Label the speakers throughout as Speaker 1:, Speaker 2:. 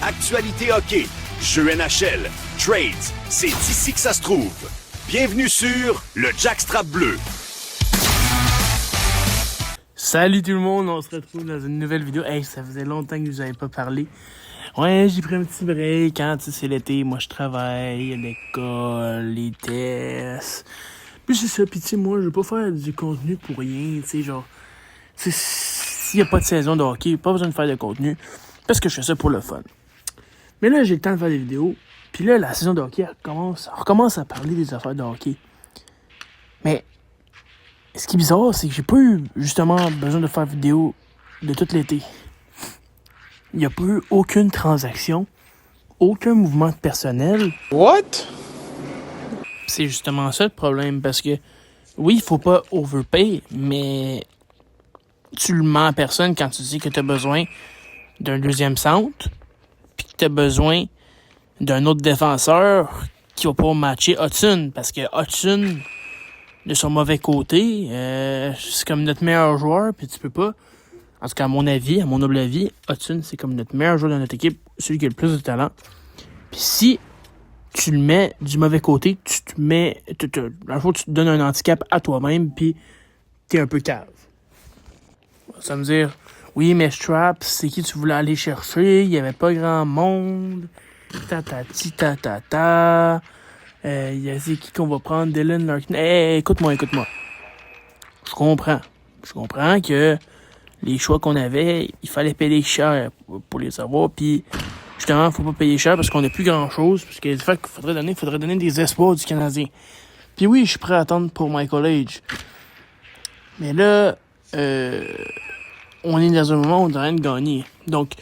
Speaker 1: Actualité hockey, jeux NHL, trades, c'est ici que ça se trouve. Bienvenue sur le Jackstrap Bleu.
Speaker 2: Salut tout le monde, on se retrouve dans une nouvelle vidéo. Hey, ça faisait longtemps que je vous avais pas parlé. Ouais, j'ai pris un petit break, hein, tu sais, c'est l'été, moi je travaille, l'école, les tests. Puis c'est ça, pis tu sais, moi je vais pas faire du contenu pour rien, tu sais, genre, s'il y a pas de saison de hockey, pas besoin de faire de contenu, parce que je fais ça pour le fun. Mais là, j'ai le temps de faire des vidéos, puis là, la saison de hockey, on recommence à parler des affaires de hockey. Mais ce qui est bizarre, c'est que j'ai pas eu, justement, besoin de faire vidéo de tout l'été. Il n'y a pas eu aucune transaction, aucun mouvement de personnel.
Speaker 3: What?
Speaker 2: C'est justement ça le problème, parce que, oui, il faut pas overpay, mais tu le mens à personne quand tu dis que tu as besoin d'un deuxième centre, puis que tu as besoin d'un autre défenseur qui va pas matcher Hudson, parce que Hudson, de son mauvais côté, c'est comme notre meilleur joueur, puis tu peux pas. En tout cas, à mon avis, à mon noble avis, Hudson, c'est comme notre meilleur joueur de notre équipe, celui qui a le plus de talent. Puis si tu le mets du mauvais côté, tu te mets, un jour, tu te donnes un handicap à toi-même, puis t'es un peu cave. Ça veut dire, oui, mais Strap, c'est qui tu voulais aller chercher, il y avait pas grand monde, ta. C'est qui qu'on va prendre, Dylan Larkin. Hey, écoute-moi. Je comprends que les choix qu'on avait, il fallait payer cher pour les avoir, puis justement, faut pas payer cher parce qu'on n'a plus grand-chose, parce que fait qu'il faudrait donner des espoirs du Canadien. Puis oui, je suis prêt à attendre pour Michael Age. Mais là, on est dans un moment où on devrait gagner. Donc,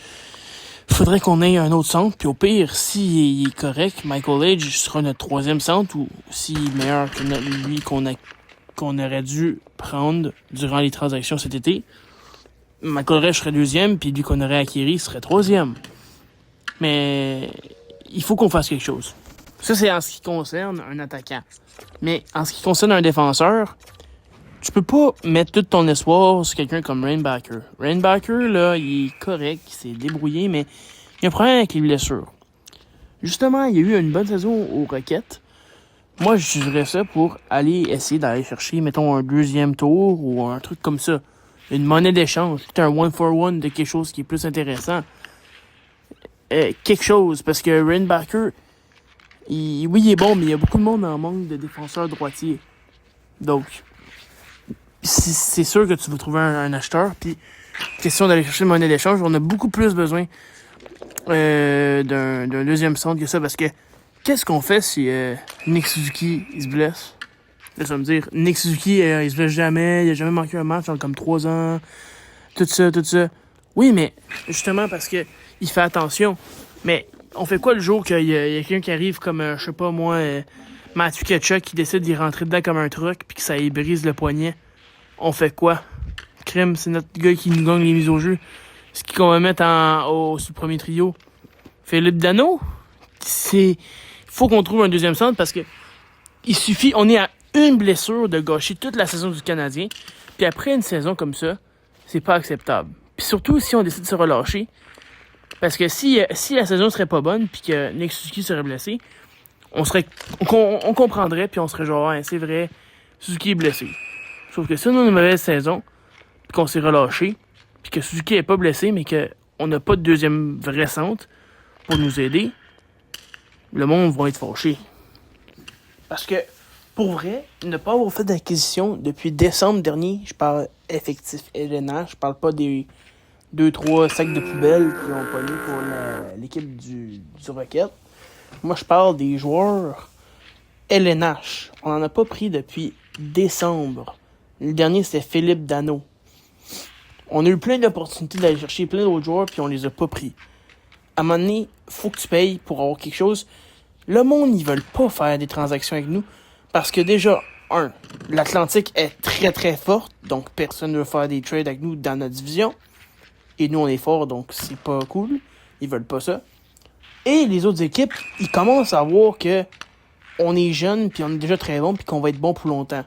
Speaker 2: faudrait qu'on ait un autre centre, puis au pire, s'il est correct, Michael Age sera notre troisième centre, ou s'il est meilleur que lui qu'on aurait dû prendre durant les transactions cet été, Michael Age serait deuxième, puis lui qu'on aurait acquis serait troisième. Mais il faut qu'on fasse quelque chose. Ça, c'est en ce qui concerne un attaquant. Mais en ce qui concerne un défenseur, tu peux pas mettre tout ton espoir sur quelqu'un comme Rainbacker. Rainbacker, là, il est correct, il s'est débrouillé, mais il y a un problème avec les blessures. Justement, il y a eu une bonne saison aux Rockets. Moi, je dirais ça pour aller essayer d'aller chercher, mettons, un deuxième tour ou un truc comme ça. Une monnaie d'échange. C'est un one-for-one de quelque chose qui est plus intéressant. Quelque chose, parce que Rainbacker, oui, il est bon, mais il y a beaucoup de monde en manque de défenseurs droitiers. Donc, c'est sûr que tu vas trouver un acheteur, puis question d'aller chercher une monnaie d'échange, on a beaucoup plus besoin d'un deuxième centre que ça, parce que qu'est-ce qu'on fait si Nick Suzuki, il se blesse? Là, ça veut me dire, Nick Suzuki, il se blesse jamais, il a jamais manqué un match en comme 3 ans, tout ça. Oui, mais justement parce que il fait attention. Mais on fait quoi le jour qu'il y a quelqu'un qui arrive comme, je sais pas moi, Matthew Tkachuk qui décide d'y rentrer dedans comme un truc puis que ça y brise le poignet? On fait quoi? Crime, c'est notre gars qui nous gagne les mises au jeu. C'est qui qu'on va mettre sur le premier trio? Philippe Danault? Faut qu'on trouve un deuxième centre parce que il suffit, on est à une blessure de gâcher toute la saison du Canadien. Puis après une saison comme ça, c'est pas acceptable. Puis surtout si on décide de se relâcher. Parce que si la saison serait pas bonne puis que Nick Suzuki serait blessé, on comprendrait puis on serait genre, ouais, c'est vrai, Suzuki est blessé. Sauf que si on a une mauvaise saison, puis qu'on s'est relâché, puis que Suzuki est pas blessé, mais qu'on n'a pas de deuxième vrai centre pour nous aider, le monde va être fâché. Parce que, pour vrai, ne pas avoir fait d'acquisition depuis décembre dernier, je parle effectif LNH, je parle pas des 2-3 sacs de poubelle qui ont pogné pour l'équipe du Rocket. Moi, je parle des joueurs LNH. On n'en a pas pris depuis décembre. Le dernier, c'était Philippe Danault. On a eu plein d'opportunités d'aller chercher plein d'autres joueurs, puis on les a pas pris. À un moment donné, faut que tu payes pour avoir quelque chose. Le monde, ils veulent pas faire des transactions avec nous, parce que déjà, l'Atlantique est très très forte, donc personne ne veut faire des trades avec nous dans notre division. Et nous, on est fort, donc c'est pas cool. Ils veulent pas ça. Et les autres équipes, ils commencent à voir que on est jeune, puis on est déjà très bon, puis qu'on va être bon pour longtemps.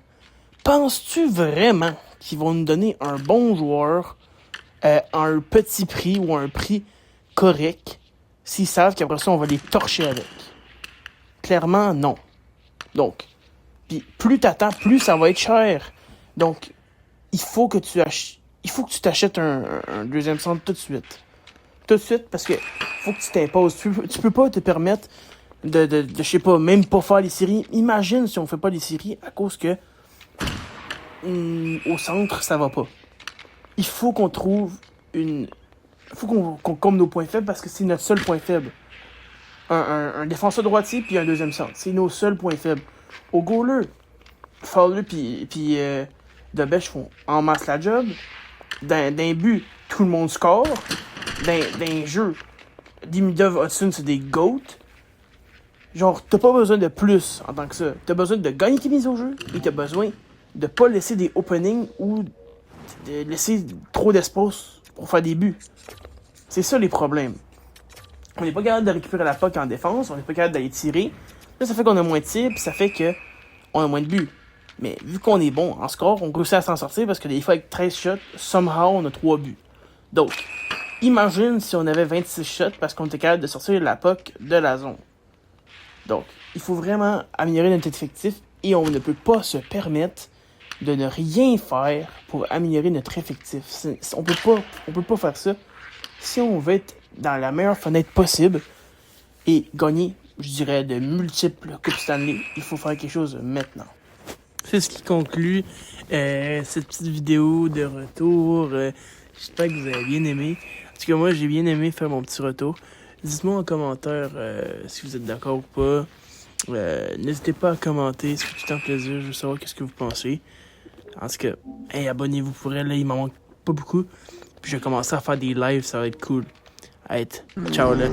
Speaker 2: Penses-tu vraiment qu'ils vont nous donner un bon joueur à un petit prix ou à un prix correct s'ils savent qu'après ça, on va les torcher avec? Clairement, non. Donc, puis plus t'attends, plus ça va être cher. Donc, il faut que tu t'achètes un deuxième centre tout de suite. Tout de suite, parce que faut que tu t'imposes. Tu peux pas te permettre de je sais pas, même pas faire les séries. Imagine si on fait pas les séries à cause que au centre, ça va pas. Il faut qu'on trouve il faut qu'on comble nos points faibles parce que c'est notre seul point faible. Un défenseur droitier puis un deuxième centre. C'est nos seuls points faibles. Au goaler, Fowler puis Debesch font en masse la job. D'un but, tout le monde score. D'un jeu, Demidov, Hudson, c'est des GOAT. Genre, t'as pas besoin de plus en tant que ça. T'as besoin de gagner tes mises au jeu et t'as besoin de pas laisser des openings ou de laisser trop d'espace pour faire des buts. C'est ça les problèmes. On n'est pas capable de récupérer la puck en défense, on n'est pas capable d'aller tirer. Là, ça fait qu'on a moins de tirs, puis ça fait que on a moins de buts. Mais vu qu'on est bon en score, on réussit à s'en sortir parce que des fois, avec 13 shots, somehow, on a 3 buts. Donc, imagine si on avait 26 shots parce qu'on était capable de sortir la puck de la zone. Donc, il faut vraiment améliorer notre effectif et on ne peut pas se permettre de ne rien faire pour améliorer notre effectif. On peut pas faire ça si on veut être dans la meilleure fenêtre possible et gagner, je dirais, de multiples Coupes Stanley. Il faut faire quelque chose maintenant. C'est ce qui conclut cette petite vidéo de retour. J'espère que vous avez bien aimé. En tout cas, moi, j'ai bien aimé faire mon petit retour. Dites-moi en commentaire si vous êtes d'accord ou pas. N'hésitez pas à commenter, ça fait tout le temps plaisir. Je veux savoir qu'est-ce que vous pensez. En tout cas, abonnez-vous pour elle, là, il m'en manque pas beaucoup. Puis je vais commencer à faire des lives, ça va être cool. Ciao là.